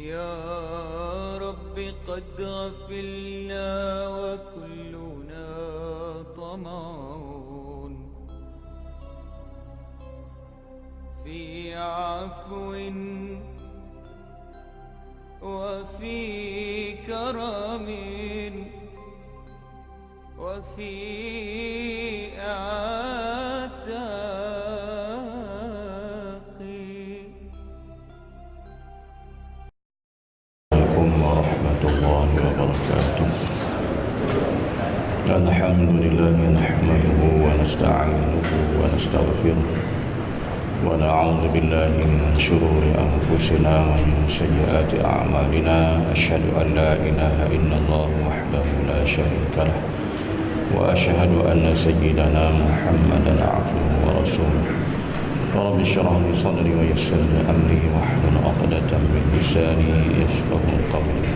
يا رب قد غفلنا وكلنا طمع في عفو وفي كرم وفي عتاق. عليكم ورحمة الله وبركاته. الحمد لله نحمده ونستعينه ونستغفره ونعوذ بالله من شرور أنفسنا ومن سيئات أعمالنا. أشهد أن لا إله إلا الله وحده لا شريك له وأشهد أن سيدنا محمدا عبده ورسوله. رب اشرح لي صدري ويسر لي أمري واحلل عقدة من لساني يفقهوا قولي.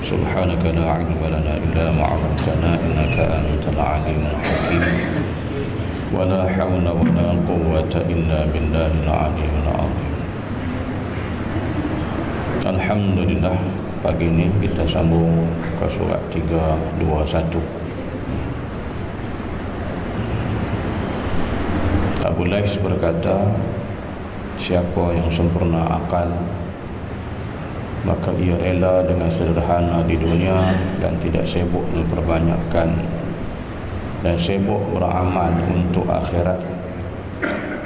سبحانك لا علم لنا إلا ما علمتنا إنك أنت العليم الحكيم. ولا حول ولا قوة إلا بالله العلي العظيم. Alhamdulillah, pagi ini kita sambung ke surat 321. Abu Lais berkata, siapa yang sempurna akal, maka ia rela dengan sederhana di dunia dan tidak sibuk memperbanyakkan dan sibuk beramal untuk akhirat.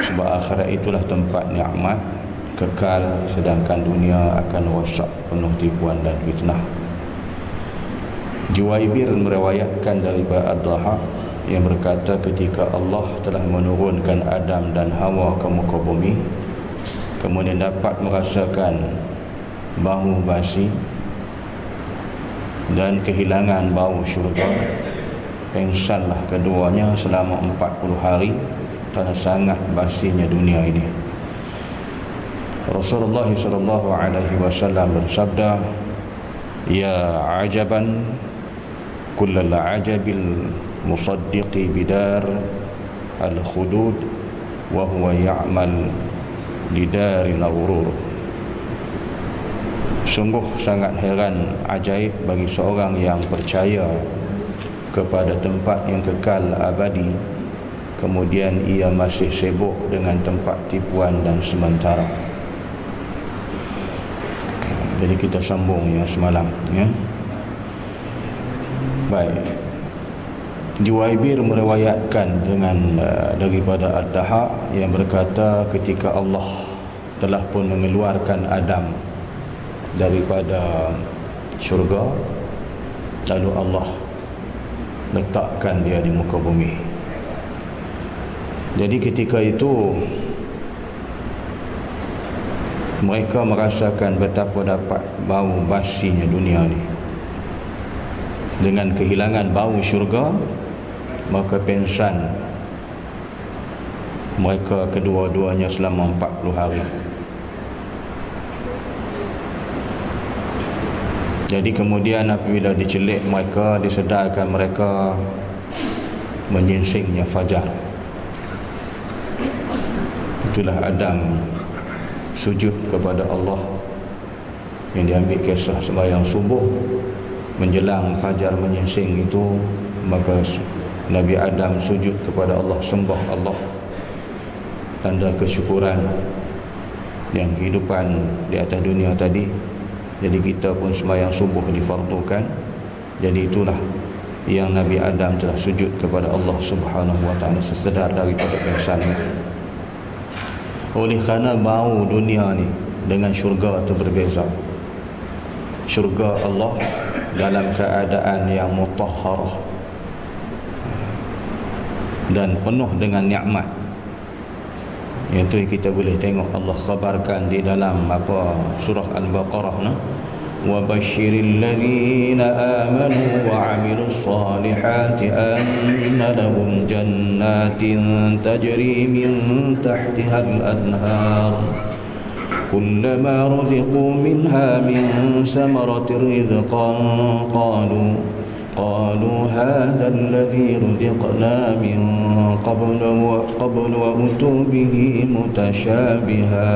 Sebab akhirat itulah tempat nikmat kekal, sedangkan dunia akan rosak penuh tipuan dan fitnah. Juwaibir meriwayatkan daripada Ad-Dhahak yang berkata, ketika Allah telah menurunkan Adam dan Hawa ke muka bumi, kemudian dapat merasakan bau basi dan kehilangan bau syurga, pengsanlah keduanya selama 40 hari kerana sangat basinya dunia ini. Rasulullah SAW bersabda, ya ajaban kullal ajabil musaddiqi bidar al-khudud wa huwa ya'mal lidaril ghurur. Sungguh sangat heran ajaib bagi seorang yang percaya kepada tempat yang kekal abadi, kemudian ia masih sibuk dengan tempat tipuan dan sementara. Jadi kita sambung ya semalam ya. Baik. Juwaibir meriwayatkan dengan daripada Ad-Dhahak yang berkata, ketika Allah telah pun mengeluarkan Adam daripada syurga, lalu Allah letakkan dia di muka bumi. Jadi ketika itu mereka merasakan betapa dapat bau basinya dunia ni. Dengan kehilangan bau syurga, maka pensan mereka kedua-duanya selama 40 hari. Jadi kemudian apabila dicelik mereka, disedarkan mereka, menyingsingnya fajar. Itulah Adam sujud kepada Allah yang diambil kisah sembahyang subuh menjelang fajar menyingsing itu. Maka Nabi Adam sujud kepada Allah, sembah Allah, tanda kesyukuran yang kehidupan di atas dunia tadi. Jadi kita pun sembahyang subuh difardukan. Jadi itulah yang Nabi Adam telah sujud kepada Allah Subhanahu wa taala sesedar daripada pengsannya. Oleh kerana bau dunia ni dengan syurga itu berbeza. Syurga Allah dalam keadaan yang mutahharah dan penuh dengan nikmat. Itu kita boleh tengok Allah khabarkan di dalam surah Al-Baqarah, wa basyiril ladzina amanu wa 'amilus solihati anna lahum jannatin tajri min tahtiha al-anhar kullama ruziqu minha min samaratir rizqan قالوا هذا الذي رزقنا من قبل وأتوا به متشابها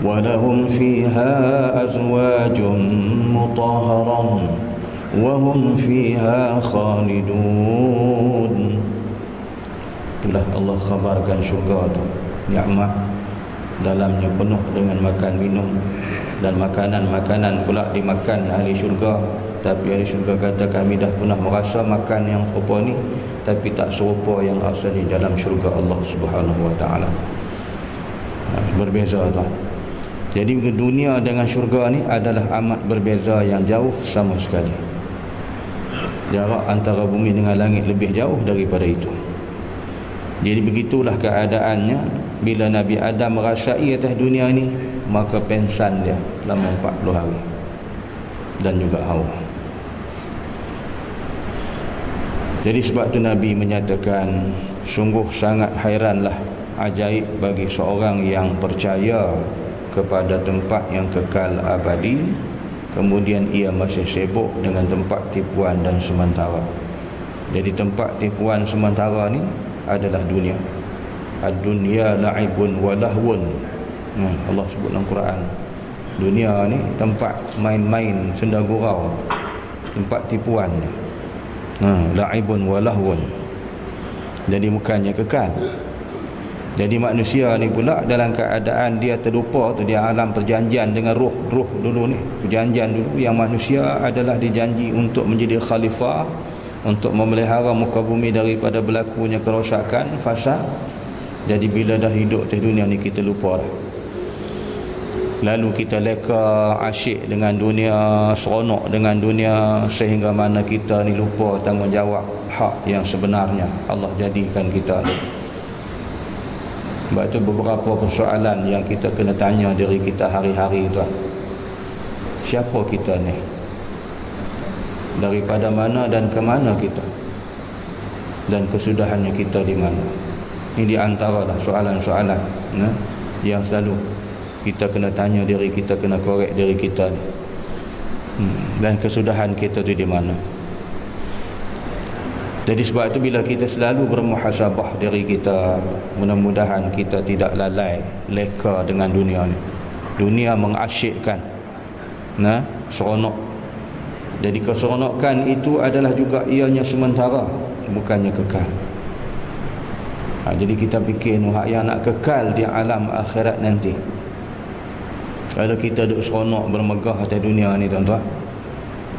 ولهم فيها أزواج مطهرة وهم فيها خالدون. Itulah Allah khabarkan syurga tu, nikmat dalamnya penuh dengan makan minum dan makanan-makanan pula dimakan ahli syurga. Tapi ahli syurga kata, kami dah pernah merasa makan yang serupa ni, tapi tak serupa yang rasa di dalam syurga Allah Subhanahu wa taala. Berbeza tu. Jadi dunia dengan syurga ni adalah amat berbeza, yang jauh sama sekali. Jarak antara bumi dengan langit lebih jauh daripada itu. Jadi begitulah keadaannya bila Nabi Adam merasai atas dunia ni, maka pensan dia selama 40 hari dan juga haus. Jadi sebab tu Nabi menyatakan, sungguh sangat hairanlah, ajaib bagi seorang yang percaya kepada tempat yang kekal abadi, kemudian ia masih sibuk dengan tempat tipuan dan sementara. Jadi tempat tipuan sementara ni adalah dunia. Ad-dunya la'ibun wa lahwun. Allah sebut dalam Quran, dunia ni tempat main-main senda gurau, tempat tipuan. La'ibun wa lahwun. Jadi bukannya kekal. Jadi manusia ni pula dalam keadaan dia terlupa tu, dia alam perjanjian dengan ruh dulu ni. Perjanjian dulu yang manusia adalah dijanji untuk menjadi khalifah, untuk memelihara muka bumi daripada berlakunya kerosakan, fasad. Jadi bila dah hidup di dunia ni kita lupa dah. Lalu kita leka asyik dengan dunia, seronok dengan dunia, sehingga mana kita ni lupa tanggungjawab hak yang sebenarnya Allah jadikan kita ni. Sebab itu beberapa persoalan yang kita kena tanya diri kita hari-hari tu, siapa kita ni? Daripada mana dan ke mana kita? Dan kesudahannya kita di mana? Ini di antaralah soalan-soalan yang selalu kita kena tanya diri kita, kena korek diri kita ni. Dan kesudahan kita tu di mana? Jadi sebab itu bila kita selalu bermuhasabah diri kita, mudah-mudahan kita tidak lalai leka dengan dunia ni. Dunia mengasyikkan, seronok. Jadi keseronokan itu adalah juga ianya sementara, bukannya kekal. Jadi kita fikir hak yang nak kekal di alam akhirat nanti. Kalau kita duduk seronok bermegah atas dunia ni tuan-tuan,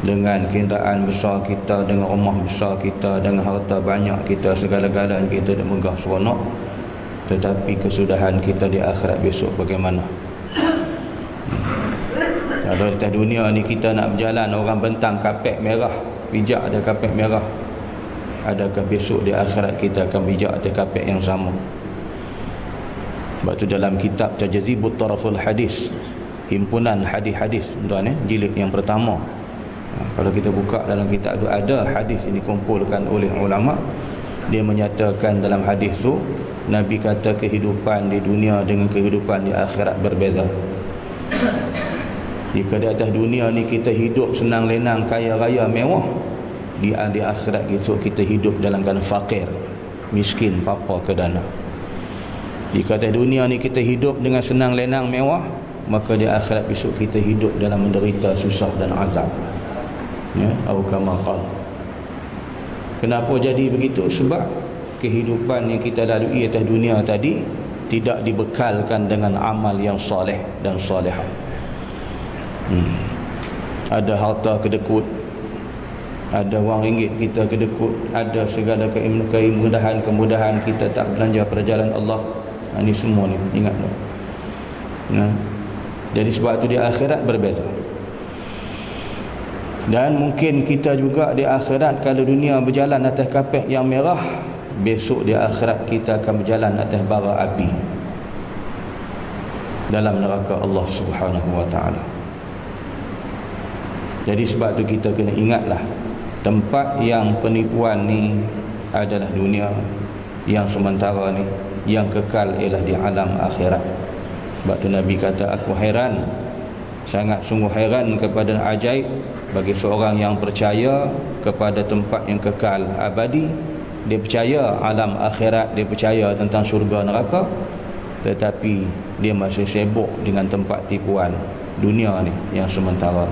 dengan kenderaan besar kita, dengan rumah besar kita, dengan harta banyak kita, segala-galanya kita dah megah seronok, tetapi kesudahan kita di akhirat besok bagaimana? Kalau di dunia ni kita nak berjalan, orang bentang kapet merah, pijak ada kapet merah, adakah besok di akhirat kita akan pijak atas kapet yang sama? Sebab tu dalam kitab Tajzibut Taraful Hadis, himpunan hadis-hadis tuan, jilid yang pertama, kalau kita buka dalam kitab tu ada hadis ini dikumpulkan oleh ulama. Dia menyatakan dalam hadis tu, Nabi kata kehidupan di dunia dengan kehidupan di akhirat berbeza. Jika di atas dunia ni kita hidup senang lenang, kaya raya, mewah, di akhirat kita hidup dalam keadaan fakir, miskin, papa ke dana. Jika di dunia ni kita hidup dengan senang lenang, mewah, maka di akhirat besok kita hidup dalam menderita, susah dan azab. Atau kama qala. Kenapa jadi begitu? Sebab kehidupan yang kita lalui atas dunia tadi tidak dibekalkan dengan amal yang soleh dan solehah. Ada harta kedekut, ada wang ringgit kita kedekut, ada segala kemudahan kita tak belanja pada jalan Allah. Ini semua ni ingat tak? Jadi sebab itu di akhirat berbeza. Dan mungkin kita juga di akhirat, kalau dunia berjalan atas kapet yang merah, besok di akhirat kita akan berjalan atas bara api dalam neraka Allah Subhanahu wa taala. Jadi sebab tu kita kena ingatlah, tempat yang penipuan ni adalah dunia, yang sementara ni, yang kekal ialah di alam akhirat. Sebab tu Nabi kata, aku hairan, sangat sungguh hairan kepada ajaib bagi seorang yang percaya kepada tempat yang kekal abadi. Dia percaya alam akhirat, dia percaya tentang syurga neraka, tetapi dia masih sibuk dengan tempat tipuan dunia ni yang sementara.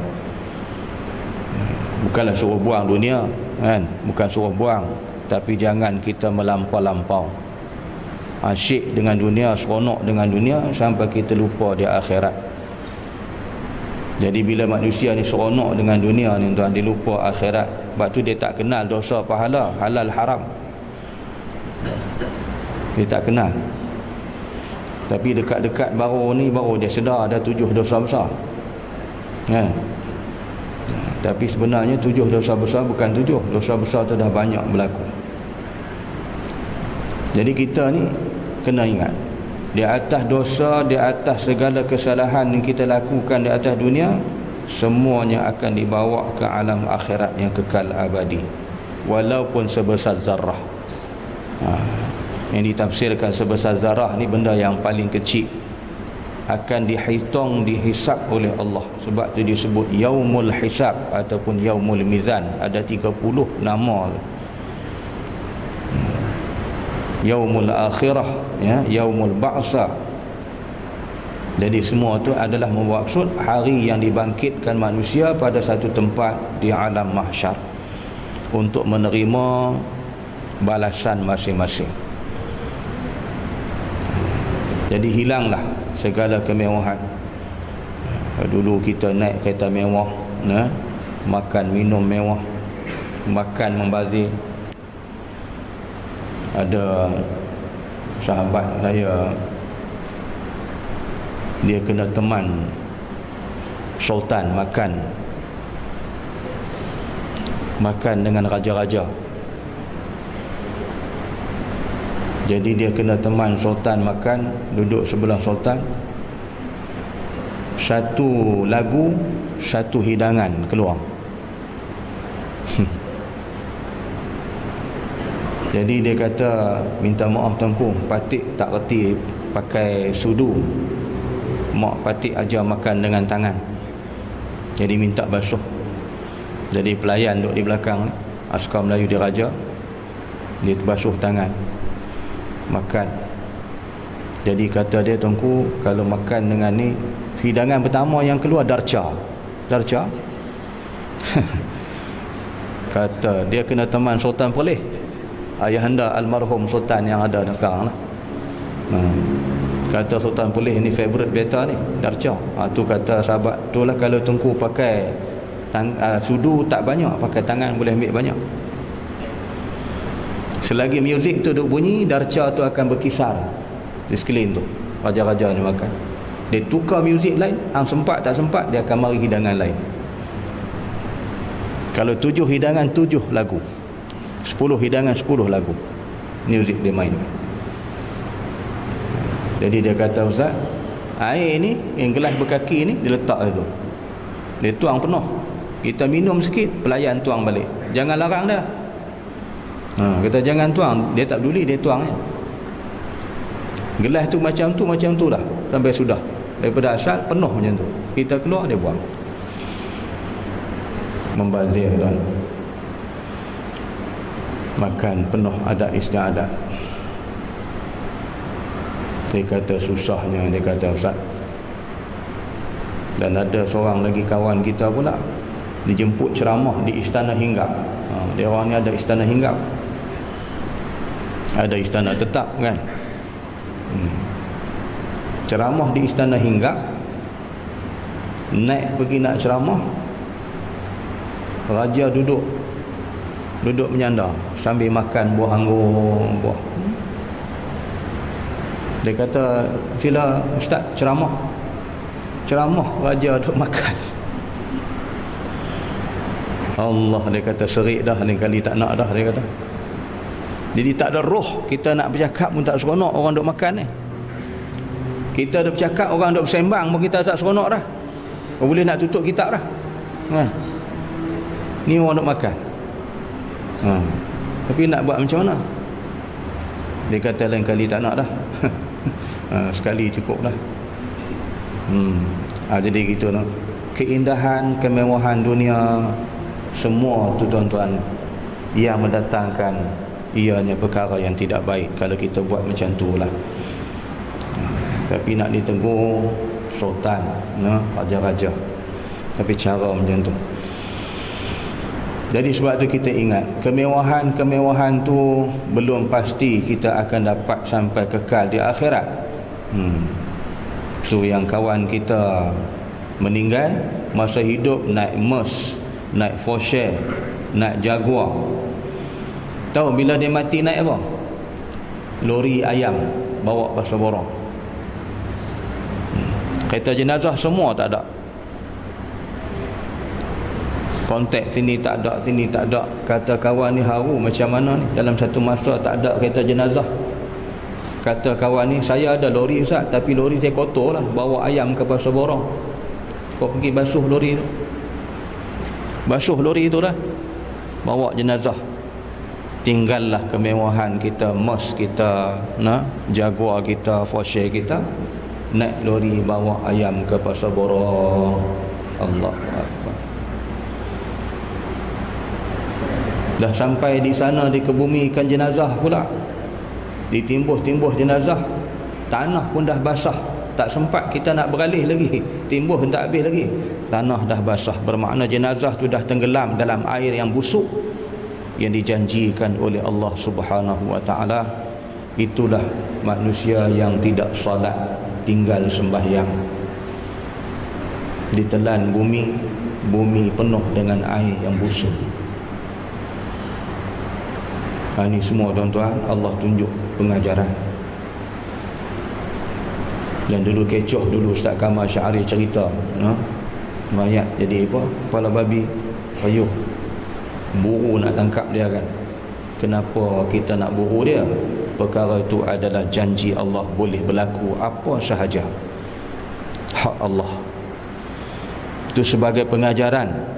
Bukanlah suruh buang dunia kan, bukan suruh buang, tapi jangan kita melampau-lampau asyik dengan dunia, seronok dengan dunia sampai kita lupa di akhirat. Jadi bila manusia ni seronok dengan dunia ni tuan, dia lupa akhirat. Sebab tu dia tak kenal dosa pahala, halal haram. Dia tak kenal. Tapi dekat-dekat baru ni baru dia sedar ada 7 dosa besar. Ya. Tapi sebenarnya 7 dosa besar bukan 7. Dosa besar tu dah banyak berlaku. Jadi kita ni kena ingat, di atas dosa, di atas segala kesalahan yang kita lakukan di atas dunia, semuanya akan dibawa ke alam akhirat yang kekal abadi, walaupun sebesar zarrah. Yang ditafsirkan sebesar zarrah ni benda yang paling kecil, akan dihitung, dihisap oleh Allah. Sebab tu disebut yaumul hisab ataupun yaumul mizan. Ada 30 nama. Yaumul akhirah, ya, yaumul ba'sa. Jadi semua tu adalah bermaksud hari yang dibangkitkan manusia pada satu tempat di alam mahsyar untuk menerima balasan masing-masing. Jadi hilanglah segala kemewahan. Dulu kita naik kereta mewah, makan minum mewah, makan membazir. Ada sahabat saya, dia kena teman sultan makan dengan raja-raja. Jadi dia kena teman sultan makan, duduk sebelah sultan. Satu lagu, satu hidangan keluar. Jadi dia kata, minta maaf tuanku, patik tak reti pakai sudu, mak patik ajar makan dengan tangan, jadi minta basuh. Jadi pelayan duduk di belakang, askar Melayu diraja, dia basuh tangan makan. Jadi kata dia, tuanku, kalau makan dengan ni, hidangan pertama yang keluar darca. Kata dia kena teman Sultan Perlis, ayahanda almarhum sultan yang ada sekarang lah. Kata Sultan Perlis ni favorite beta ni, darca. Tu kata sahabat, tu lah kalau tuanku pakai sudu tak banyak, pakai tangan boleh ambil banyak. Selagi muzik tu duk bunyi, darca tu akan berkisar di sekeliling tu. Raja-raja ni makan, dia tukar muzik lain, sempat tak sempat dia akan mari hidangan lain. Kalau 7 hidangan 7 lagu, 10 hidangan 10 lagu muzik dia main. Jadi dia kata, ustaz, air ni yang gelas berkaki ni dia letak tu, dia tuang penuh, kita minum sikit, pelayan tuang balik, jangan larang dah. Kata jangan tuang, dia tak peduli, dia tuang je. Gelas tu macam tu lah sampai sudah, daripada asal penuh macam tu, kita keluar dia buang. Membazir tuan, makan penuh adat istiadat. Dia kata susahnya, dia kata ustaz. Dan ada seorang lagi kawan kita pula dijemput ceramah di Istana Hinggap. Dia orang ni ada Istana Hinggap, ada istana tetap kan. Ceramah di Istana Hinggap, naik pergi nak ceramah, raja duduk menyandar sambil makan buah anggur. Dia kata, sila ustaz ceramah, raja duduk makan. Allah, dia kata serik dah, lain kali tak nak dah, dia kata. Jadi tak ada roh, kita nak bercakap pun tak seronok orang duduk makan ni. Kita duduk bercakap, orang duduk bersembang pun kita tak seronok dah. Boleh nak tutup kitab dah. Ni orang duduk makan. Tapi nak buat macam mana? Dia kata lain kali tak nak dah. Sekali cukup dah. Jadi gitu no. Keindahan, kemewahan dunia, semua tu tuan-tuan, yang mendatangkan ianya perkara yang tidak baik kalau kita buat macam tu lah. Tapi nak ditegur sultan, raja-raja. Tapi cara macam tu. Jadi sebab tu kita ingat, kemewahan tu belum pasti kita akan dapat sampai kekal di akhirat. Tu yang kawan kita meninggal, masa hidup naik Merc, naik Porsche, naik Jaguar. Tahu bila dia mati naik apa? Lori ayam bawa pasal borong. Kereta jenazah semua tak ada. Kontak sini tak ada, sini tak ada. Kata kawan ni, haru macam mana ni, dalam satu masa tak ada kereta jenazah. Kata kawan ni, saya ada lori Ustaz, tapi lori saya kotor lah, bawa ayam ke pasar borong. Kau pergi basuh lori tu, basuh lori tu lah, bawa jenazah. Tinggallah kemewahan kita, Merc kita, Jaguar kita, Porsche kita, naik lori bawa ayam ke pasar borong. Allah Akbar. Dah sampai di sana, dikebumikan jenazah pula, ditimbuh-timbuh jenazah, tanah pun dah basah, tak sempat kita nak beralih lagi, timbuh tak habis lagi, tanah dah basah. Bermakna jenazah tu dah tenggelam dalam air yang busuk yang dijanjikan oleh Allah Subhanahu wa ta'ala. Itulah manusia yang tidak salat, tinggal sembahyang, ditelan bumi penuh dengan air yang busuk. Ini semua tuan-tuan, Allah tunjuk pengajaran. Dan dulu kecoh, dulu Ustaz Kamal Syahri cerita, mayat jadi apa, kepala babi, ayuh buru nak tangkap dia kan. Kenapa kita nak buru dia? Perkara itu adalah janji Allah, boleh berlaku apa sahaja, hak Allah. Itu sebagai pengajaran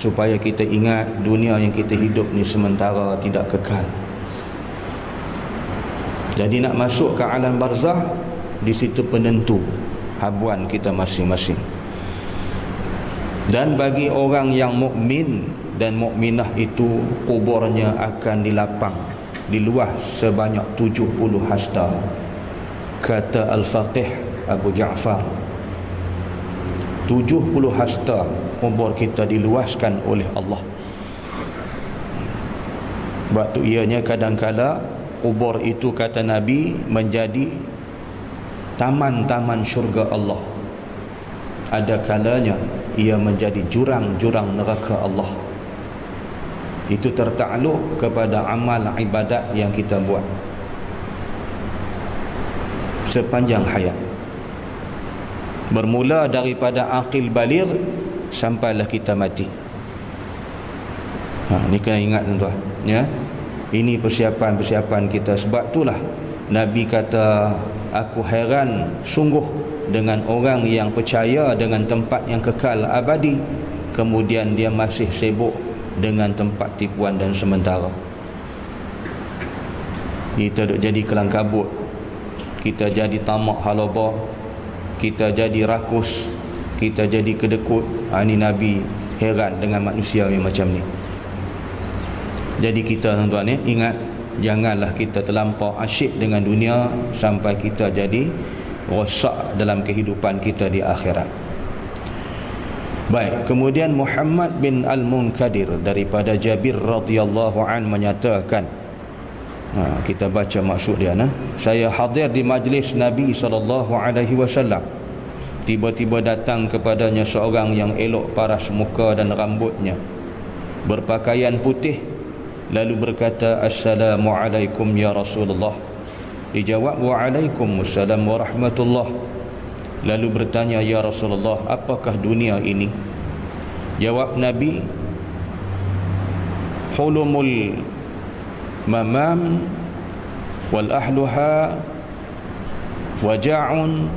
supaya kita ingat dunia yang kita hidup ni sementara, tidak kekal. Jadi nak masuk ke alam barzah, di situ penentu habuan kita masing-masing. Dan bagi orang yang mukmin dan mukminah itu, kuburnya akan dilapang, diluas sebanyak 70 hasta. Kata Al-Faqih Abu Ja'far, 70 hasta kubur kita diluaskan oleh Allah. Sebab tu ianya kadang-kala kubur itu, kata Nabi, menjadi taman-taman syurga Allah. Ada kalanya ia menjadi jurang-jurang neraka Allah. Itu tertakluk kepada amal ibadat yang kita buat sepanjang hayat, bermula daripada aqil baligh sampailah kita mati. Ni kena ingat tuan-tuan, ya. Ini persiapan-persiapan kita. Sebab itulah Nabi kata, aku heran sungguh dengan orang yang percaya dengan tempat yang kekal abadi, kemudian dia masih sibuk dengan tempat tipuan dan sementara. Kita duk jadi kelang kabut, kita jadi tamak halaba, kita jadi rakus, kita jadi kedekut. Ini Nabi heran dengan manusia yang macam ni. Jadi kita tuan-tuan ingat, janganlah kita terlampau asyik dengan dunia sampai kita jadi rosak dalam kehidupan kita di akhirat. Baik, kemudian Muhammad bin Al-Munkadir daripada Jabir radhiyallahu an menyatakan, kita baca maksud dia, saya hadir di majlis Nabi SAW. Tiba-tiba datang kepadanya seorang yang elok paras muka dan rambutnya, berpakaian putih, lalu berkata, Assalamualaikum ya Rasulullah. Dijawab, Waalaikumsalam warahmatullah. Lalu bertanya, ya Rasulullah, apakah dunia ini? Jawab Nabi, hulumul mamam wal ahluha waja'un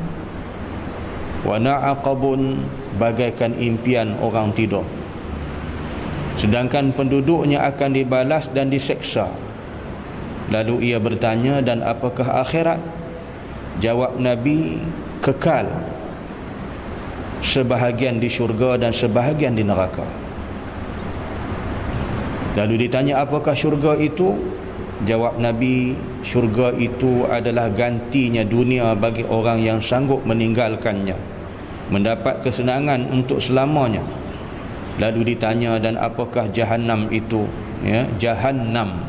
wa na'aqabun, bagaikan impian orang tidur, sedangkan penduduknya akan dibalas dan diseksa. Lalu ia bertanya, dan apakah akhirat? Jawab Nabi, kekal, sebahagian di syurga dan sebahagian di neraka. Lalu ditanya, apakah syurga itu? Jawab Nabi, syurga itu adalah gantinya dunia bagi orang yang sanggup meninggalkannya, mendapat kesenangan untuk selamanya. Lalu ditanya, dan apakah Jahannam itu? Ya, Jahannam,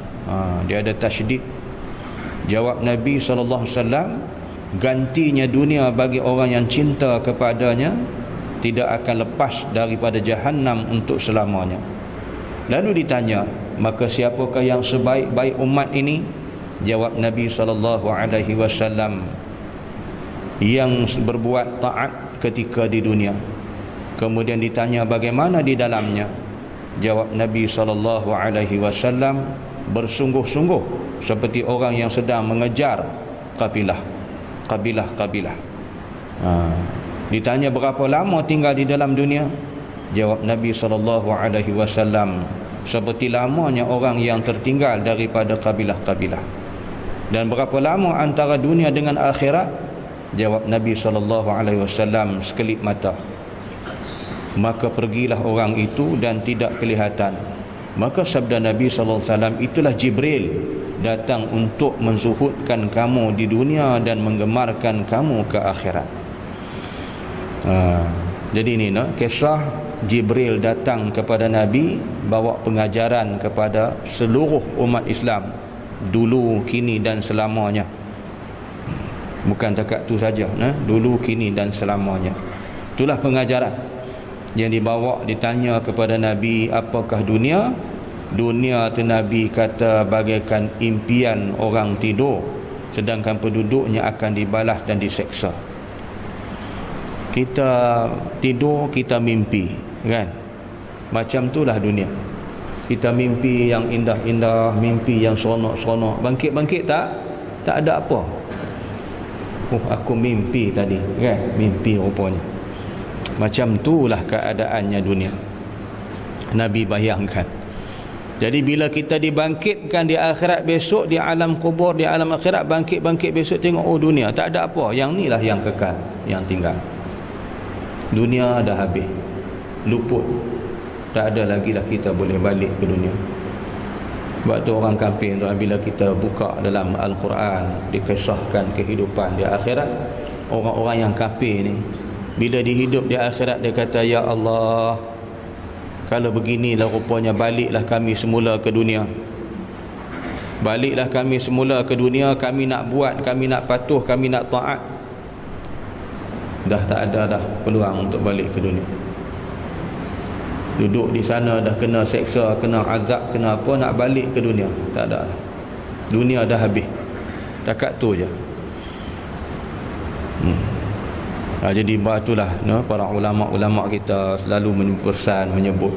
dia ada tasydid. Jawab Nabi SAW, gantinya dunia bagi orang yang cinta kepadanya, tidak akan lepas daripada Jahannam untuk selamanya. Lalu ditanya, maka siapakah yang sebaik-baik umat ini? Jawab Nabi SAW, yang berbuat taat ketika di dunia. Kemudian ditanya, bagaimana di dalamnya? Jawab Nabi SAW, bersungguh-sungguh seperti orang yang sedang mengejar kabilah. Ditanya, berapa lama tinggal di dalam dunia? Jawab Nabi SAW, seperti lamanya orang yang tertinggal daripada kabilah-kabilah. Dan berapa lama antara dunia dengan akhirat? Jawab Nabi SAW, sekelip mata. Maka pergilah orang itu dan tidak kelihatan. Maka sabda Nabi SAW, itulah Jibril datang untuk menzuhudkan kamu di dunia dan menggemarkan kamu ke akhirat. Jadi ini kisah Jibril datang kepada Nabi, bawa pengajaran kepada seluruh umat Islam, dulu, kini dan selamanya. Bukan takat tu saja, dulu, kini dan selamanya. Itulah pengajaran yang dibawa. Ditanya kepada Nabi, apakah dunia? Dunia tu Nabi kata bagaikan impian orang tidur, sedangkan penduduknya akan dibalas dan diseksa. Kita tidur, kita mimpi, kan? Macam itulah dunia. Kita mimpi yang indah-indah, mimpi yang seronok-seronok. Bangkit-bangkit tak ada apa. Aku mimpi tadi, kan? Mimpi rupanya. Macam itulah keadaannya dunia. Nabi bayangkan. Jadi bila kita dibangkitkan di akhirat besok, di alam kubur, di alam akhirat, bangkit-bangkit besok, tengok, oh dunia tak ada apa. Yang ni lah yang kekal, yang tinggal. Dunia dah habis, luput, tak ada lagi lah kita boleh balik ke dunia. Sebab tu orang kafir tu, bila kita buka dalam Al-Quran, dikisahkan kehidupan di akhirat, orang-orang yang kafir ni, bila dihidup di akhirat, dia kata, ya Allah, kalau beginilah rupanya, baliklah kami semula ke dunia. Baliklah kami semula ke dunia, kami nak buat, kami nak patuh, kami nak taat. Dah tak ada dah peluang untuk balik ke dunia. Duduk di sana dah kena seksa, kena azab, kena apa, nak balik ke dunia tak ada dah. Dunia dah habis. Takat tu je. Jadi itulah para ulama-ulama kita selalu berpesan, menyebut,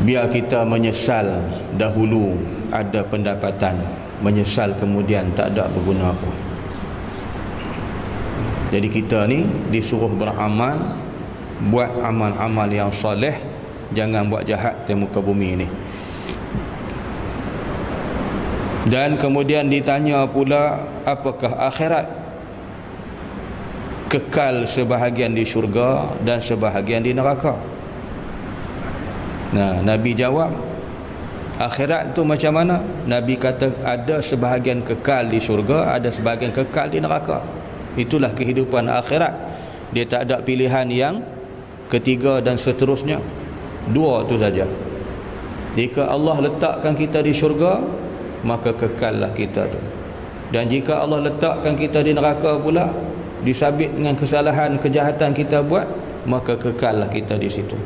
biar kita menyesal dahulu ada pendapatan, menyesal kemudian tak ada berguna apa. Jadi kita ni disuruh beramal, buat amal-amal yang soleh, jangan buat jahat di muka bumi ni. Dan kemudian ditanya pula, apakah akhirat? Kekal sebahagian di syurga dan sebahagian di neraka. Nah, Nabi jawab, akhirat tu macam mana? Nabi kata ada sebahagian kekal di syurga, ada sebahagian kekal di neraka. Itulah kehidupan akhirat. Dia tak ada pilihan yang ketiga dan seterusnya. Dua tu saja. Jika Allah letakkan kita di syurga, maka kekallah kita tu. Dan jika Allah letakkan kita di neraka pula, disabit dengan kesalahan, kejahatan kita buat, maka kekallah kita di situ.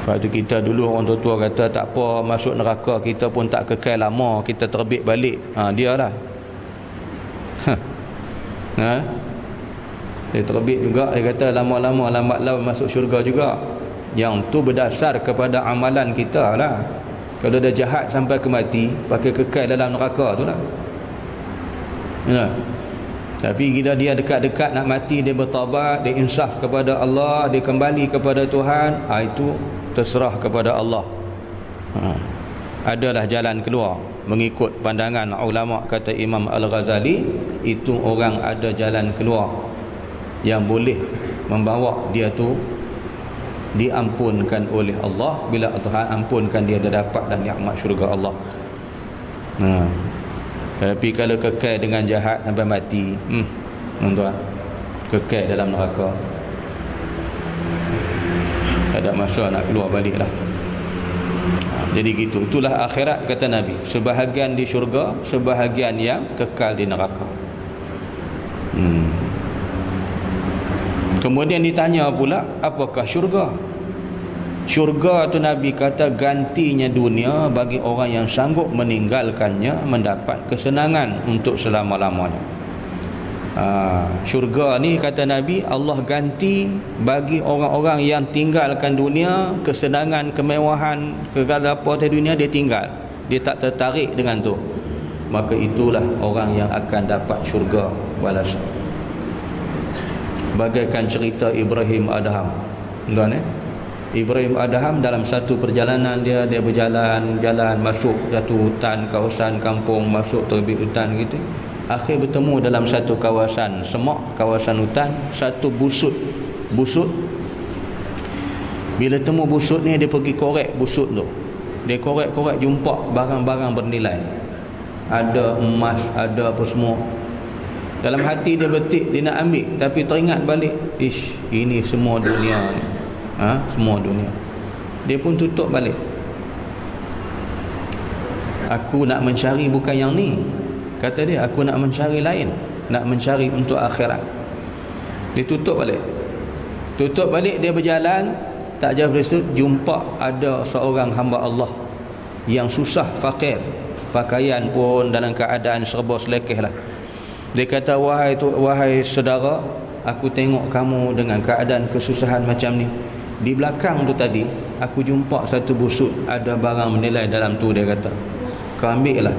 Lepas tu kita dulu orang tua kata, tak apa, masuk neraka kita pun tak kekal lama, kita terbit balik. Dia lah. Dia terbit juga, dia kata lama-lama lambat laun masuk syurga juga. Yang tu berdasar kepada amalan kita lah. Kalau dah jahat sampai ke mati, pakai kekal dalam neraka tu lah. Tapi bila dia dekat-dekat nak mati, dia bertaubat, dia insaf kepada Allah, dia kembali kepada Tuhan, itu terserah kepada Allah. Adalah jalan keluar. Mengikut pandangan ulama, kata Imam Al-Ghazali, itu orang ada jalan keluar yang boleh membawa dia tu diampunkan oleh Allah. Bila Tuhan ampunkan, dia dah dapatlah nikmat syurga Allah. Tapi kalau kekal dengan jahat sampai mati, tuan-tuan, kekal dalam neraka, tak ada masa nak keluar balik dah. Jadi gitu, itulah akhirat kata Nabi. Sebahagian di syurga, sebahagian yang kekal di neraka. Kemudian ditanya pula, apakah syurga? Syurga tu Nabi kata gantinya dunia bagi orang yang sanggup meninggalkannya, mendapat kesenangan untuk selama-lamanya. Syurga ni kata Nabi, Allah ganti bagi orang-orang yang tinggalkan dunia, kesenangan, kemewahan, segala apa di dunia dia tinggal, dia tak tertarik dengan tu, maka itulah orang yang akan dapat syurga balasan. Bagaikan cerita Ibrahim Adham, tuan Ibrahim Adham dalam satu perjalanan dia berjalan masuk satu hutan, kawasan kampung, masuk terbit hutan gitu. Akhir bertemu dalam satu kawasan semak, kawasan hutan, satu busut. Bila temu busut ni, dia pergi korek busut tu. Dia korek jumpa barang-barang bernilai. Ada emas, ada apa semua. Dalam hati dia betik, dia nak ambil, tapi teringat balik, ini semua dunia ni. Semua dunia. Dia pun tutup balik. Aku nak mencari bukan yang ni, kata dia, aku nak mencari lain, nak mencari untuk akhirat. Dia tutup balik, dia berjalan, tak jauh dari situ jumpa ada seorang hamba Allah yang susah, fakir, pakaian pun dalam keadaan serba selekeh lah. Dia kata, wahai saudara, aku tengok kamu dengan keadaan kesusahan macam ni. Di belakang tu tadi aku jumpa satu busut, ada barang bernilai dalam tu. Dia kata, kau ambil lah,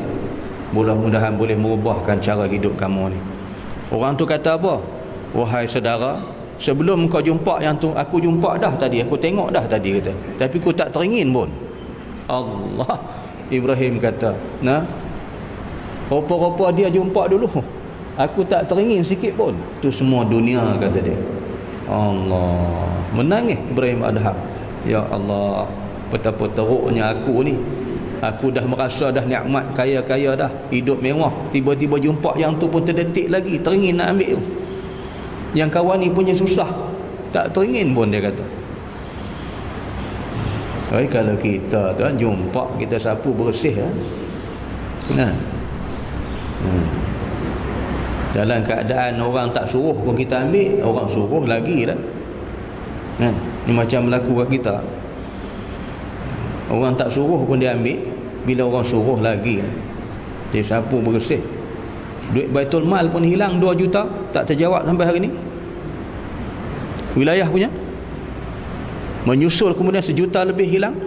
mudah-mudahan boleh merubahkan cara hidup kamu ni. Orang tu kata apa? Wahai saudara, sebelum kau jumpa yang tu, aku jumpa dah tadi, aku tengok dah tadi, kata, tapi aku tak teringin pun. Allah, Ibrahim kata, rupa-rupa dia jumpa dulu, aku tak teringin sikit pun. Tu semua dunia, kata dia. Allah, menangis Ibrahim Adham. Ya Allah, betapa teruknya aku ni. Aku dah merasa dah nikmat, kaya-kaya dah, hidup mewah, tiba-tiba jumpa yang tu pun terdetik lagi, teringin nak ambil tu. Yang kawan ni punya susah, tak teringin pun, dia kata. Kalau kita tu jumpa, kita sapu bersih dalam keadaan orang tak suruh pun kita ambil, orang suruh lagi dah. Ni macam berlaku kat kita. Orang tak suruh pun dia ambil, bila orang suruh lagi dia sapu bersih. Duit Baitul Mal pun hilang 2 juta, tak terjawab sampai hari ni. Wilayah punya menyusul, kemudian 1 juta lebih hilang.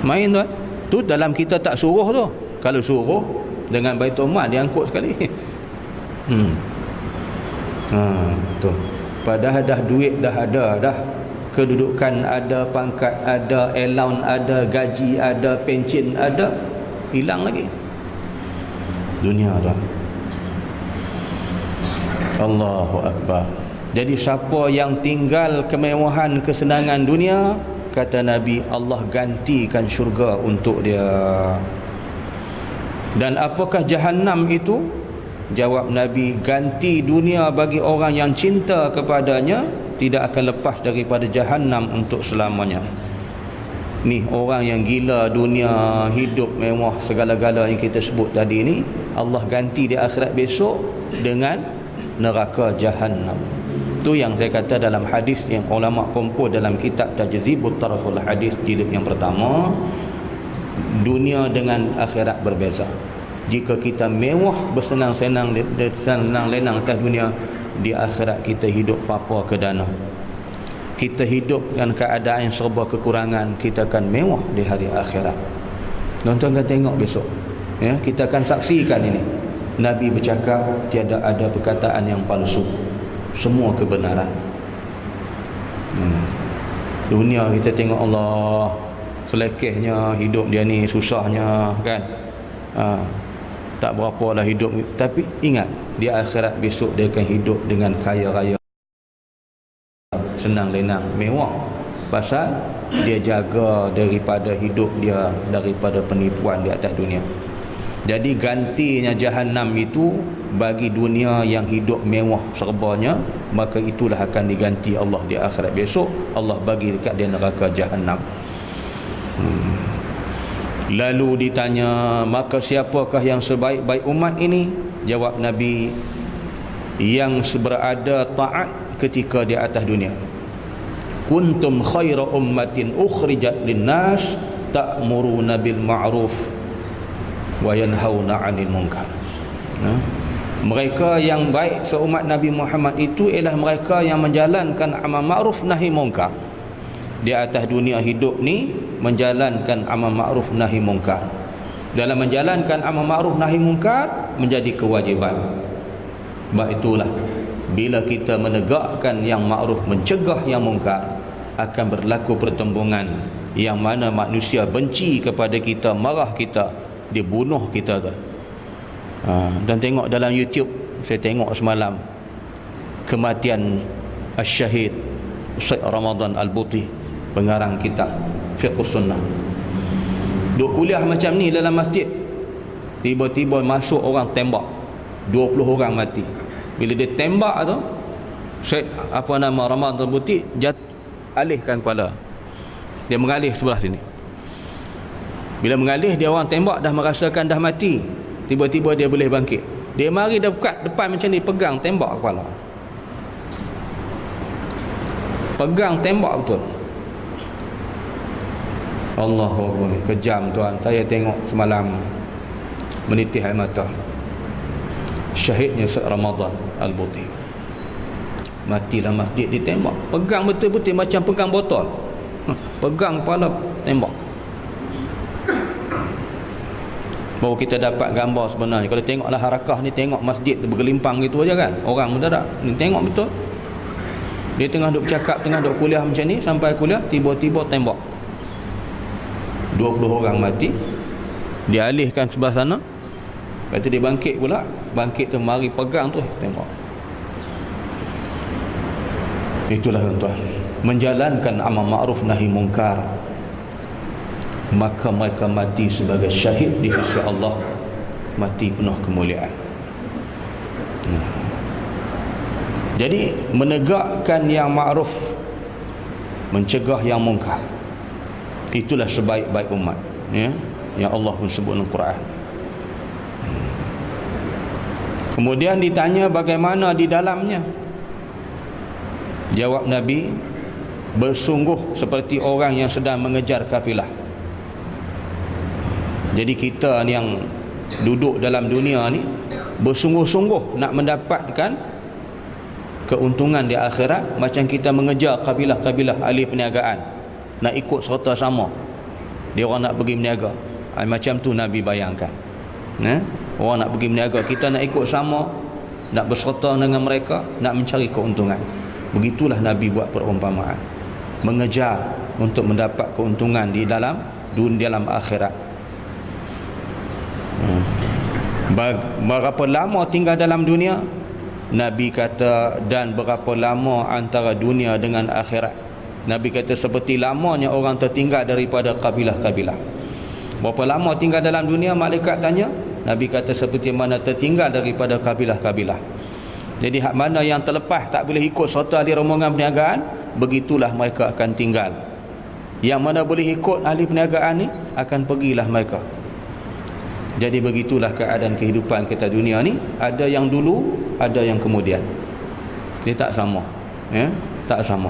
Main tuan. Tu dalam kita tak suruh tu. Kalau suruh dengan Baitul Mal dia angkut sekali. Tu. Padahal dah duit dah ada dah. Kedudukan ada, pangkat ada, allowance ada, gaji ada, pencen ada, hilang lagi. Dunia tu. Allahu Akbar. Jadi siapa yang tinggal kemewahan, kesenangan dunia, kata Nabi, Allah gantikan syurga untuk dia. Dan apakah Jahannam itu? Jawab Nabi, ganti dunia bagi orang yang cinta kepadanya, tidak akan lepas daripada Jahannam untuk selamanya. Ni orang yang gila dunia, hidup mewah, segala-gala yang kita sebut tadi ni, Allah ganti di akhirat besok dengan neraka Jahannam. Tu yang saya kata dalam hadis yang ulama kumpul dalam kitab Tajzibut Taraful Hadis jilid yang pertama, dunia dengan akhirat berbeza. Jika kita mewah, bersenang-senang lenang atas dunia, di akhirat kita hidup papa ke dana. Kita hidup dengan keadaan yang serba kekurangan, kita akan mewah di hari akhirat. Tuan-tuan akan tengok besok, kita akan saksikan ini. Nabi bercakap, tiada ada perkataan yang palsu, semua kebenaran. Dunia kita tengok Allah selekehnya, hidup dia ni susahnya kan, tak berapa lah hidup. Tapi ingat, di akhirat besok dia akan hidup dengan kaya raya, senang lenang, mewah. Pasal dia jaga daripada hidup dia, daripada penipuan di atas dunia. Jadi gantinya Jahannam itu bagi dunia yang hidup mewah serbanya, maka itulah akan diganti Allah di akhirat besok. Allah bagi dekat dia neraka Jahannam. Lalu ditanya, maka siapakah yang sebaik-baik umat ini? Jawab Nabi, yang berada taat ketika di atas dunia. Kuntum khaira ummatin ukhrijat linnas ta'muruna bil ma'ruf wa yanhauna 'anil munkar. Mereka yang baik seumat Nabi Muhammad itu ialah mereka yang menjalankan amal ma'ruf nahi munkar. Di atas dunia hidup ni menjalankan amal ma'ruf nahi munkar. Dalam menjalankan amal ma'ruf nahi munkar menjadi kewajiban. Sebab itulah bila kita menegakkan yang ma'ruf, mencegah yang munkar, akan berlaku pertembungan yang mana manusia benci kepada kita, marah kita, dia bunuh kita tu. Dan tengok dalam YouTube, saya tengok semalam kematian Asy-Syahid Syekh Ramadan Al-Buti, pengarang kitab Fiqh Sunnah. Duk kuliah macam ni dalam masjid, tiba-tiba masuk orang tembak, 20 orang mati. Bila dia tembak tu, Syekh Ramadan Al-Buti alihkan kepala, dia mengalih sebelah sini. Bila mengalih, dia orang tembak dah merasakan dah mati, tiba-tiba dia boleh bangkit. Dia mari dekat depan macam ni, pegang tembak kepala, pegang tembak betul. Allahu Akbar, kejam tuan. Saya tengok semalam menitih air mata. Syahidnya Syekh Ramadan Al-Buti mati dalam masjid ditembak, pegang betul-betul macam pegang botol, pegang kepala tembak. Baru kita dapat gambar sebenarnya. Kalau tengoklah harakah ni, tengok masjid bergelimpang gitu aja kan, orang mendadak ni tengok betul. Dia tengah duk bercakap, tengah duk kuliah macam ni, sampai kuliah tiba-tiba tembak, 20 orang mati. Dia alihkan sebelah sana, lepas tu dia bangkit pula, bangkit tu mari pegang tu tembak. Itulah tuan-tuan, menjalankan amal ma'ruf nahi munkar, maka mereka mati sebagai syahid di sisi Allah, mati penuh kemuliaan. Jadi menegakkan yang ma'ruf, mencegah yang munkar, itulah sebaik-baik umat, ya, yang Allah pun sebut dalam Quran. Kemudian ditanya bagaimana di dalamnya. Jawab Nabi, bersungguh seperti orang yang sedang mengejar kafilah. Jadi kita ni yang duduk dalam dunia ni bersungguh-sungguh nak mendapatkan keuntungan di akhirat, macam kita mengejar kabilah-kabilah ahli perniagaan, nak ikut serta sama, dia orang nak pergi berniaga. Macam tu Nabi bayangkan, orang nak pergi berniaga, kita nak ikut sama, nak berserta dengan mereka, nak mencari keuntungan. Begitulah Nabi buat perumpamaan, mengejar untuk mendapat keuntungan di dalam akhirat. Berapa lama tinggal dalam dunia? Nabi kata, dan berapa lama antara dunia dengan akhirat. Nabi kata seperti lamanya orang tertinggal daripada kabilah-kabilah. Berapa lama tinggal dalam dunia? Malaikat tanya. Nabi kata seperti mana tertinggal daripada kabilah-kabilah. Jadi hak mana yang terlepas, tak boleh ikut serta di rombongan perniagaan, begitulah mereka akan tinggal. Yang mana boleh ikut ahli perniagaan ni, akan pergilah mereka. Jadi begitulah keadaan kehidupan kita dunia ni. Ada yang dulu, ada yang kemudian. Dia tak sama, ya? Tak sama.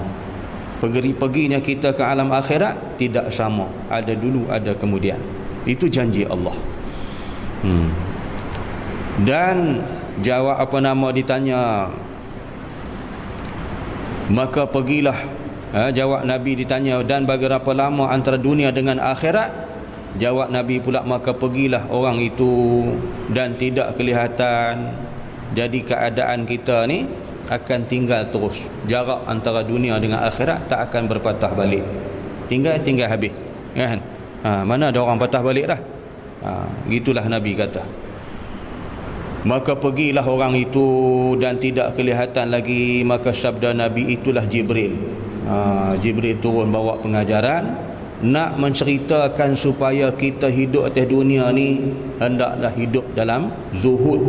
Perginya kita ke alam akhirat tidak sama. Ada dulu, ada kemudian. Itu janji Allah. Dan jawab ditanya, maka pergilah, jawab Nabi ditanya, dan berapa lama antara dunia dengan akhirat? Jawab Nabi pula, maka pergilah orang itu dan tidak kelihatan. Jadi keadaan kita ni akan tinggal terus. Jarak antara dunia dengan akhirat tak akan berpatah balik. Tinggal habis, kan? Mana ada orang patah balik dah. Gitulah Nabi kata. Maka pergilah orang itu dan tidak kelihatan lagi. Maka sabda Nabi, itulah Jibril. Jibril turun bawa pengajaran, nak menceritakan supaya kita hidup atas dunia ni hendaklah hidup dalam zuhud.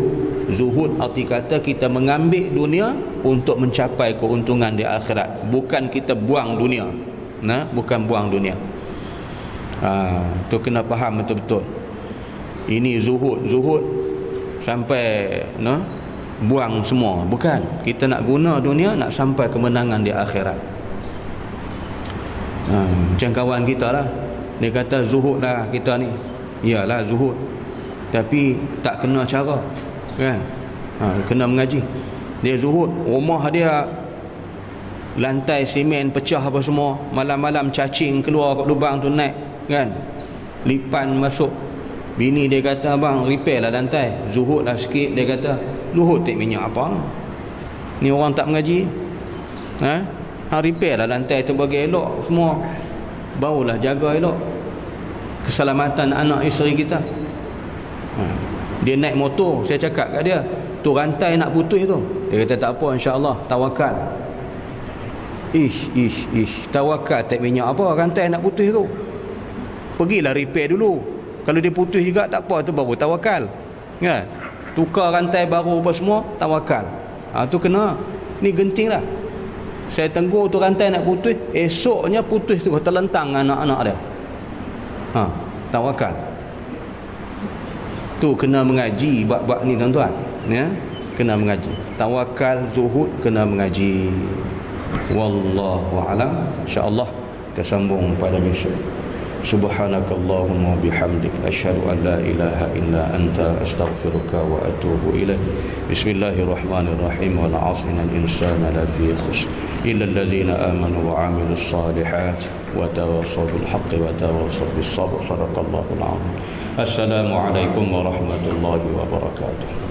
Zuhud arti kata kita mengambil dunia untuk mencapai keuntungan di akhirat, bukan kita buang dunia. Bukan buang dunia. Tu kena faham betul-betul. Ini zuhud sampai buang semua, bukan. Kita nak guna dunia nak sampai kemenangan di akhirat. Macam kawan kita lah, dia kata zuhud lah kita ni. Iyalah zuhud, tapi tak kena cara, kan? Kena mengaji. Dia zuhud, rumah dia lantai semen pecah apa semua, malam-malam cacing keluar kat lubang tu naik, kan? Lipan masuk. Bini dia kata, abang repair lah lantai, zuhud lah sikit. Dia kata, zuhud tak minyak apa ni, orang tak mengaji. Repair lah lantai tu bagi elok semua, barulah jaga elok keselamatan anak isteri kita. Dia naik motor, saya cakap kat dia, tu rantai nak putus tu. Dia kata tak apa, insya-Allah, tawakal. Ish, tawakal tak minyak apa, rantai nak putus tu. Pergilah repair dulu. Kalau dia putus juga tak apa, tu baru tawakal. Kan? Tukar rantai baru apa semua, tawakal. Tu kena. Ni genting lah. Saya tenggur tu rantai nak putus, esoknya putus tu terlentang anak-anak dia. Tawakal. Tu kena mengaji bab-bab ni tuan-tuan, ya. Kena mengaji. Tawakal, zuhud, kena mengaji. Wallahu a'lam. Insya-Allah kita sambung pada besok. Subhanakallahumma bihamdik asyhadu an la ilaha illa anta astaghfiruka wa atubu ilaik. Bismillahirrahmanirrahim. Wal 'asri innal insana lafi khusr illa allazina amanu wa 'amilus solihat wa tawassaw bil haqqi wa tawassaw bis sabr. Shadaqallahul 'azim. Assalamualaikum warahmatullahi wabarakatuh.